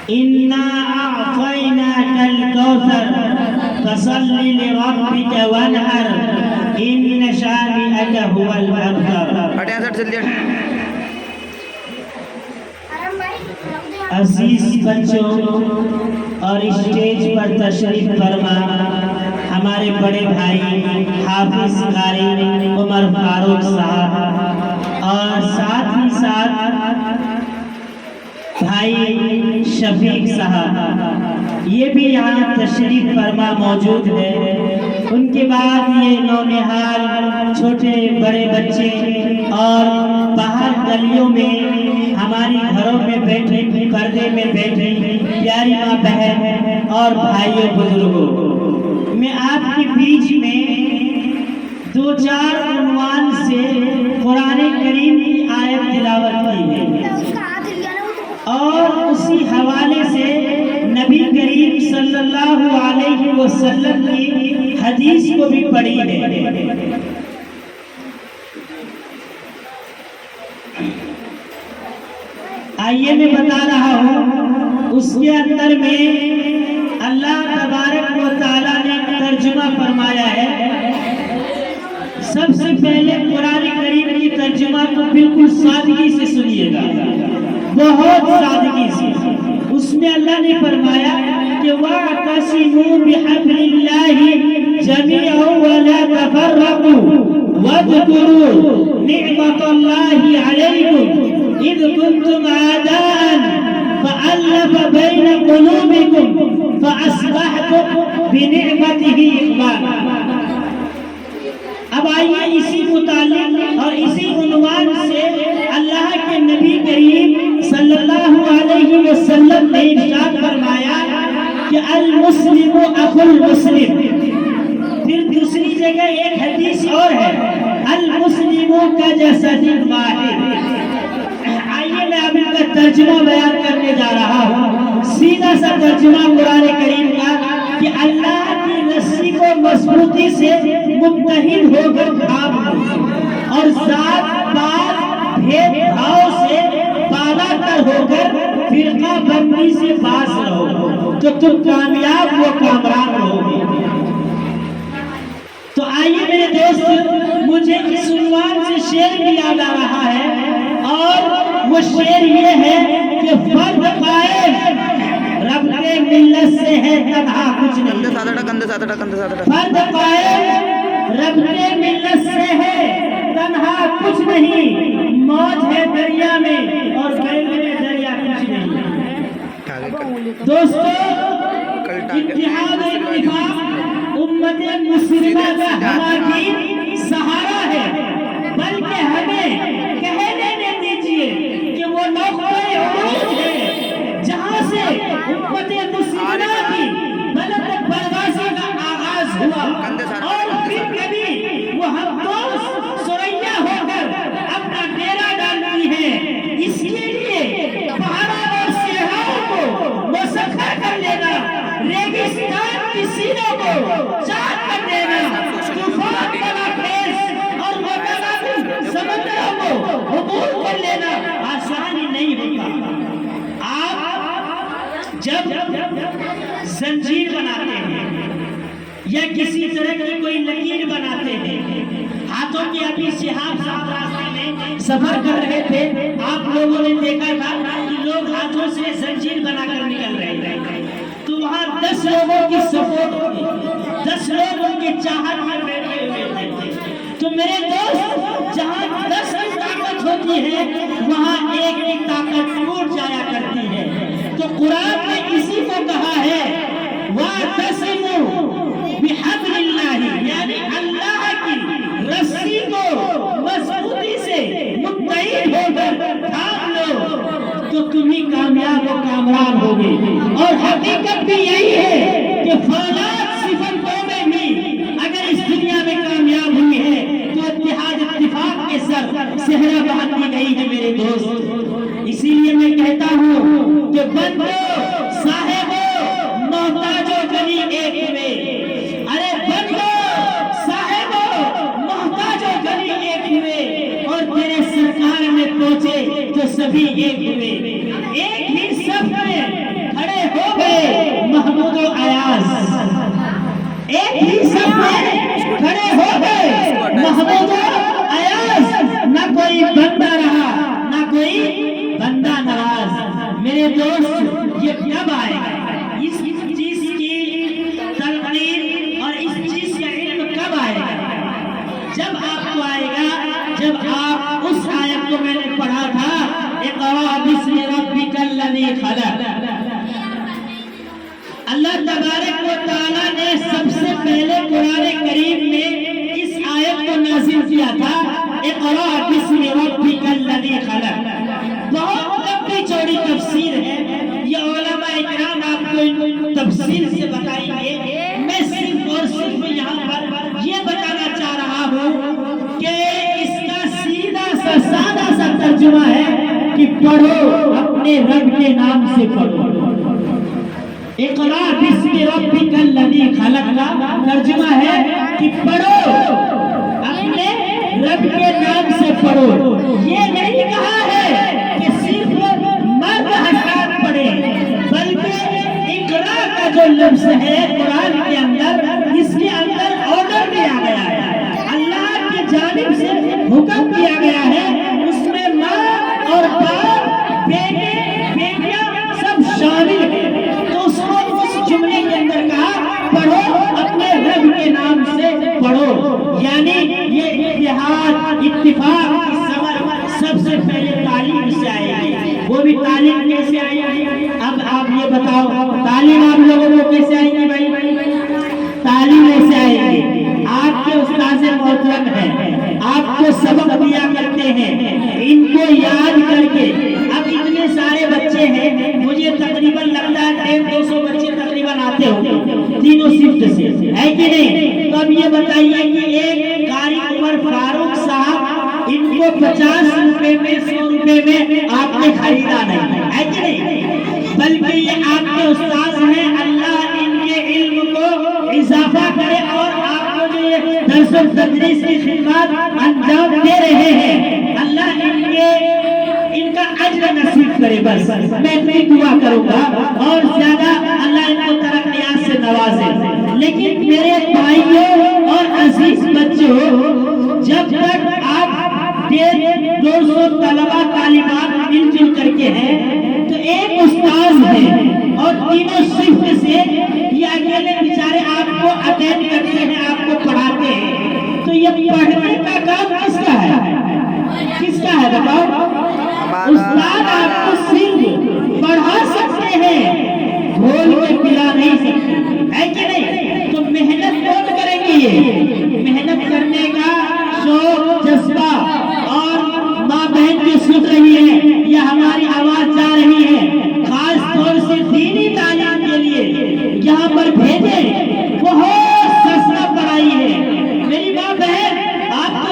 إنا أعطيناك الكوثر فصل لربك وانحر إن شانئك هو الأبتر. عزیز بچوں اور اسٹیج پر تشریف فرما ہمارے بڑے بھائی حافظ قاری عمر فاروق صاحب اور ساتھ ہی ساتھ بھائی شفیق صاحب یہ بھی یہاں تشریف فرما موجود ہے. ان کے بعد یہ نونہال چھوٹے بڑے بچے اور باہر گلیوں میں ہماری گھروں میں بیٹھے پردے میں بیٹھے پیاری ماں بہن اور بھائیوں بزرگوں، میں آپ کے بیچ میں دو چار عنوان سے قرآن کریم کی آیت تلاوت کی ہے اور اسی حوالے سے نبی کریم صلی اللہ علیہ وسلم کی حدیث کو بھی پڑھی ہے. آئیے میں بتا رہا ہوں، اس کے اندر میں اللہ تبارک و تعالیٰ نے ترجمہ فرمایا ہے. سب سے پہلے قرآن کریم کی ترجمہ کو بالکل سادگی سے سنیے گا، بہت سادگی سے. اس میں اللہ نے فرمایا کہ وَاعْتَصِمُوا بِحَبْلِ اللَّهِ جَمِيعًا وَلَا تَفَرَّقُوا وَاذْكُرُوا نِعْمَةَ اللَّهِ عَلَيْكُمْ إِذْ كُنْتُمْ أَعْدَاءً فَأَلَّفَ بَيْنَ قُلُوبِكُمْ فَأَصْبَحْتُمْ بِنِعْمَتِهِ إِخْوَانًا. اب آئیے اسی متعلق اور اسی عنوان سے اللہ کے نبی کریم صلی اللہ علیہ وسلم نے ارشاد فرمایا کہ المسلم اخو المسلم. پھر دوسری جگہ ایک حدیث اور ہے المسلم کجسد واحد. آئیے میں اب ان کا ترجمہ بیان کرنے جا رہا ہوں. سیدھا سا ترجمہ قرآن کریم کا کہ اللہ کی رسی کو مضبوطی سے متحد ہو کر تھام لو اور ذات پات بھید بھاؤ سے بالا تر ہو کر فرقہ بندی سے باز رہو تو تم کامیاب و کامران ہوگے. تو آئیے میرے دوست، مجھے اس عنوان سے شعر بھی یاد آ رہا ہے اور وہ شعر یہ ہے کہ فرد قائم رب کے ملت سے ہے تنہا کچھ نہیں. فرد قائم رب کے ملت سے ہے تنہا کچھ نہیں. موج ہے دریا میں اور بیل میں دریا کچھ نہیں. دوستو، اتحاد و اتفاق امت مسلمہ کا ہماری سہارا ہے، بلکہ ہمیں کہہ دینے دیجئے کہ وہ نقطۂ عروج ہے جہاں سے امت مسلمہ کی بلند پروازی کا آغاز ہوا اور پھر کبھی وہ ہم دوست سریا ہو کر اپنا ڈیرا ڈالتی ہے. اس کے لیے پہاڑوں اور صحراؤں کو مسخر کر لینا، ریگستان کی سینوں کو چاک کر دینا، طوفان خیز اور متلاطم سمندروں کو عبور کر لینا آسانی نہیں ہوتا. آپ جب زنجیر بناتے ہیں یا کسی طرح کی کوئی لکیر بناتے ہیں، ہاتھوں کی ابھی شہاب صاحب راستے میں سفر کر رہے تھے، آپ لوگوں نے دیکھا تھا کہ لوگ ہاتھوں سے زنجیر بنا کر نکل رہے تھے تو وہاں 10 لوگوں کی سپورٹ ہوتی، 10 لوگ ان کی چاہت میں بیٹھے ہوئے تھے. تو میرے دوست، جہاں 10 کی طاقت ہوتی ہے وہاں ایک کی طاقت ٹوٹ جایا کرتی ہے. تو قرآن نے اسی کو کہا ہے وَاعْتَصِمُوا بِحَبْلِ اللَّهِ، یعنی اللہ کی رسی کو مضبوطی سے متحد ہو کر تھام لو تو تمہیں کامیاب و کامران ہوگی. اور حقیقت بھی یہی ہے کہ فولاد صفتوں میں بھی اگر اس دنیا میں کامیاب ہوئی ہے تو اتحاد اتفاق کے سر صحرا بہت گئی ہے میرے دوست. اسی لیے میں کہتا ہوں کہ بندو صاحبو محتاجو گلی ایک میں، ارے بندو صاحبو محتاجو گلی ایک میں، اور تیرے سرکار میں پہنچے تو سبھی ایک ہوئے. ایک ہی صف میں محمود و ایاز ایک ہی صف میں کھڑے ہو گئے. محمود و ایاز نہ کوئی بندہ رہا نہ کوئی بندہ نواز. میرے دوست یہ کب آئے گا؟ اس چیز کی تلقین اور اس چیز کا علم کب آئے گا؟ جب آپ کو آئے گا جب آپ اس آیت کو میں نے پڑھا تھا اقرأ باسم ربک الذی خلق. اللہ تبارک و تعالیٰ نے سب سے پہلے قرآن کریم میں اس آیت کو نازل کیا تھا اقرأ باسم ربک الذی خلق. بہت لمبی چوڑی تفسیر ہے، یہ علماء اکرام آپ کو تفسیر سے بتائیں گے. میں صرف اور صرف یہاں پر یہ بتانا چاہ رہا ہوں کہ اس کا سیدھا سا سادہ سا ترجمہ ہے کہ پڑھو اپنے رب کے نام سے پڑھو. اقرأ باسم ربک الذی خلق کا ترجمہ ہے کہ پڑھو اپنے رب کے نام سے پڑھو. یہ نہیں کہا ہے کہ صرف مرد حضرات پڑھیں، بلکہ اقرا کا جو لفظ ہے قرآن کے اندر اس کے اندر آرڈر دیا گیا ہے، اللہ کی جانب سے حکم دیا گیا ہے. اس میں ماں اور باپ بیٹے بیٹیاں سب شامل ہیں. تو اس کو اس جملے کے اندر کہا پڑھو اپنے رب کے نام سے پڑھو. یعنی یہ اتحاد اتفاق کی سمر سب سے پہلے تعلیم سے آئے گی. وہ بھی تعلیم کیسے آئے گی؟ اب آپ یہ بتاؤ تعلیم آپ لوگوں کو کیسے آئے گی؟ بھائی تعلیم ایسے آئے گی، آپ کے استاد محترم ہیں، آپ کو سبق دیا کرتے ہیں، ان کو یاد کر کے. اب اتنے سارے بچے ہیں، مجھے تقریباً لگتا ہے 150-200 بچے تقریباً آتے ہوں تینوں شفٹ سے، ہے کہ نہیں؟ تو اب یہ بتائیے کہ ایک قاری عمر فاروق صاحب ان کو 50 روپے میں 100 روپے میں آپ نے خریدا نہیں، ہے کہ نہیں؟ بلکہ یہ آپ کے استاد ہیں. اللہ ان کے علم کو اضافہ کرے اور آپ کو جو یہ درس و تدریس کی خدمات انجام دے رہے ہیں، اللہ ان کا اجر نصیب کرے. بس میں اتنی دعا کروں گا اور زیادہ اللہ ان کو ترقیات سے نوازے. لیکن میرے بھائیوں اور عزیز بچوں، جب تک آپ 150-200 طلبہ طالبات مل جل کر کے ہیں تو ایک استاذ ہے اور تینوں شفٹ سے یہ اکیلے بیچارے آپ کو اٹینڈ کرتے ہیں، آپ کو پڑھاتے ہیں. تو یہ پڑھنے کا کام کس کا ہے؟ کس کا ہے بتاؤ؟ استاد آپ کو صرف پڑھا سکتے ہیں، کھول کے پلا نہیں سکتے، ہے کہ نہیں؟ تو محنت کون کریں گے؟ یہ محنت کرنے کا شوق جذبہ اور ماں بہن جو سن رہی ہے یا ہماری آواز جا رہی ہے خاص طور سے دینی تعلیم کے لیے یہاں پر